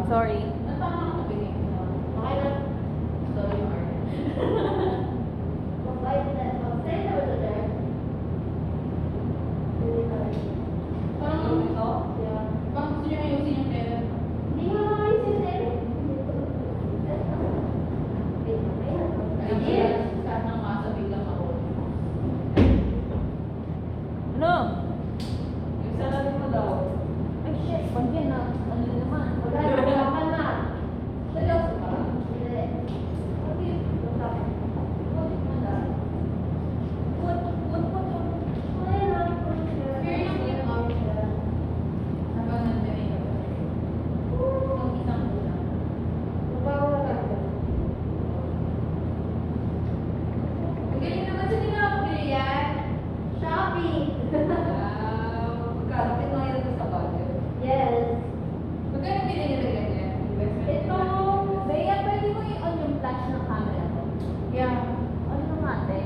Sorry. Ano pa naman nabigay ko? Okay na. Sorry, Mark. Parang ano ito? Bakit gusto niyo ayusin yung pera? Kahit nang masabi lang ako. Ano? Yung sarili mo daw. Ay, shit. Pag yan na. Ano naman? Seryoso ka? Pero yung tip mo, habang nandun yung isang kulang. Ang galing naman sa tinapili yan. Magkano? Pinayad ko sa budget. Magkano bilhin niya na ganyan? Investment? Bea, pwede mo i-on yung flash ng camera ko. Yeah. Ano naman, te?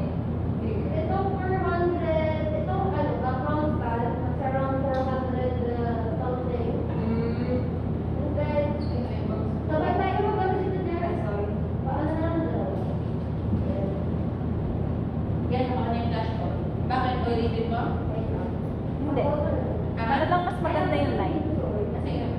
Yan, ako na yung flash ko. Bakit? Ulitin mo? Hindi. Para lang mas maganda yung line. Kasi yun.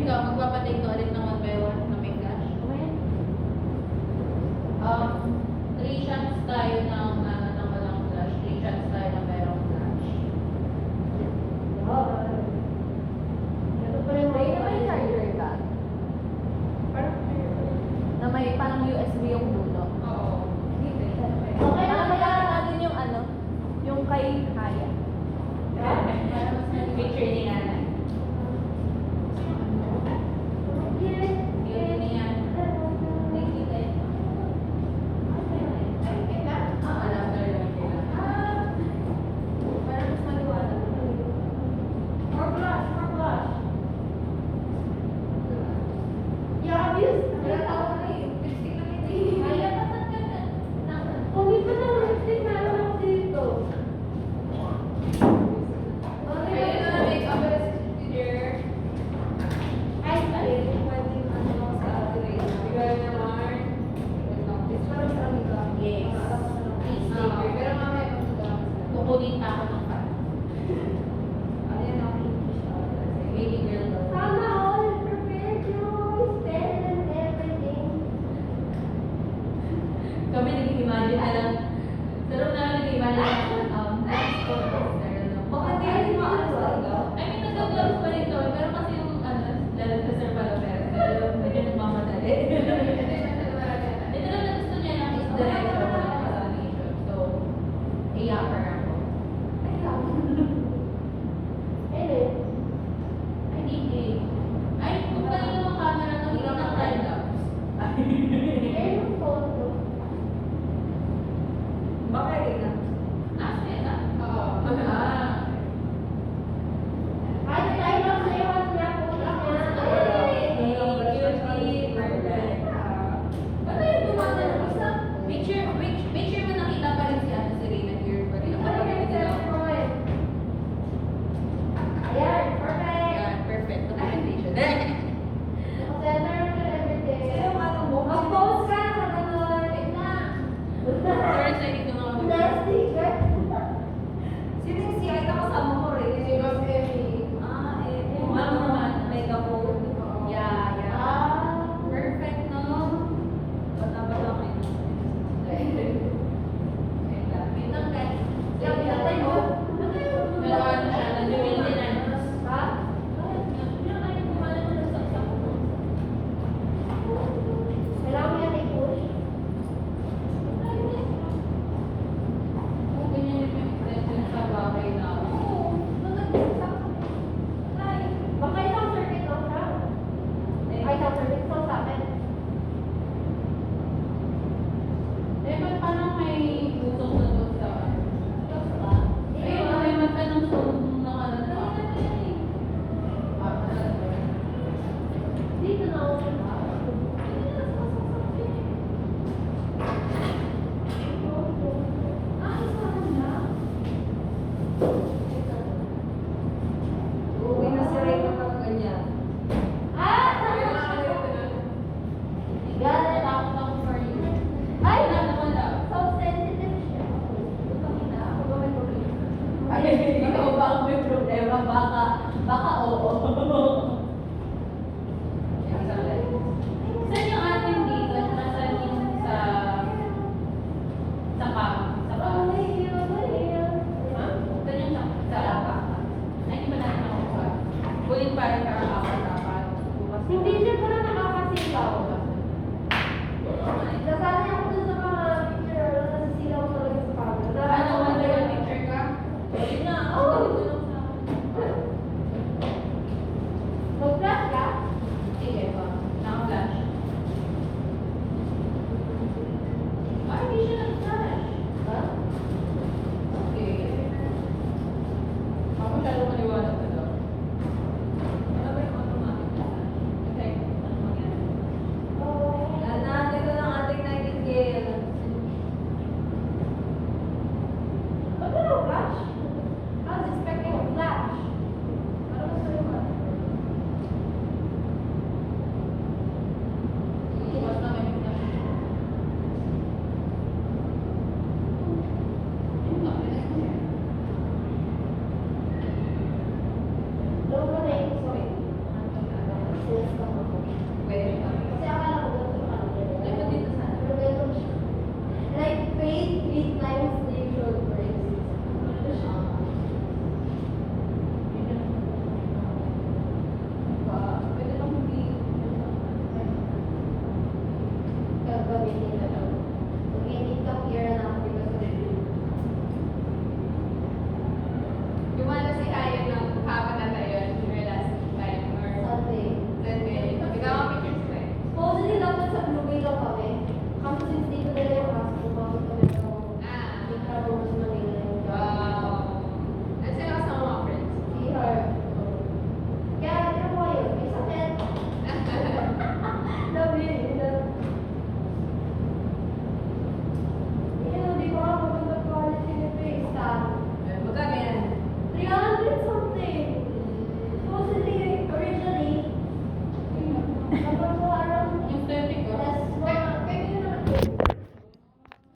Ikaw, magpapatay ka ulit ng 1 by 1 na may cash? 3 shots tayo ng walang flash. 3 shots tayo ng merong flash. Bea, may charger ka? Na may parang USB yung dulo. Oo. Okay na kaya natin yung ano, yung kay Kaya. Para mas nag-picture ni nanay. Yun niya. Nakikita yun. Ay, kita? Alam na rin nila. Para mas maliwanag. More flash, more flash. Wala tao na eh. Lipstick na hindi. Kaya naman ka na. Ayun na na make up artist teacher. Ay, pwede ano sa atin. Bigay na Mark. It's para sa amin ka. Yes. Pero mamaya kukunin pa ako ng pan. Ayan ako baby girl daw. Kami nag-imagine alam. Pero na nag-imagine next semester. Baka di rin makakasal. I mean, nag-gloves pa rin kami. Pero kasi yung dahil sa Sir Palaperes, medyo nagmamadali. Ito lang na gusto niya lang is diretso walang explanation. So, iyaper ako. Ikaw ba ang may problema? Baka oo.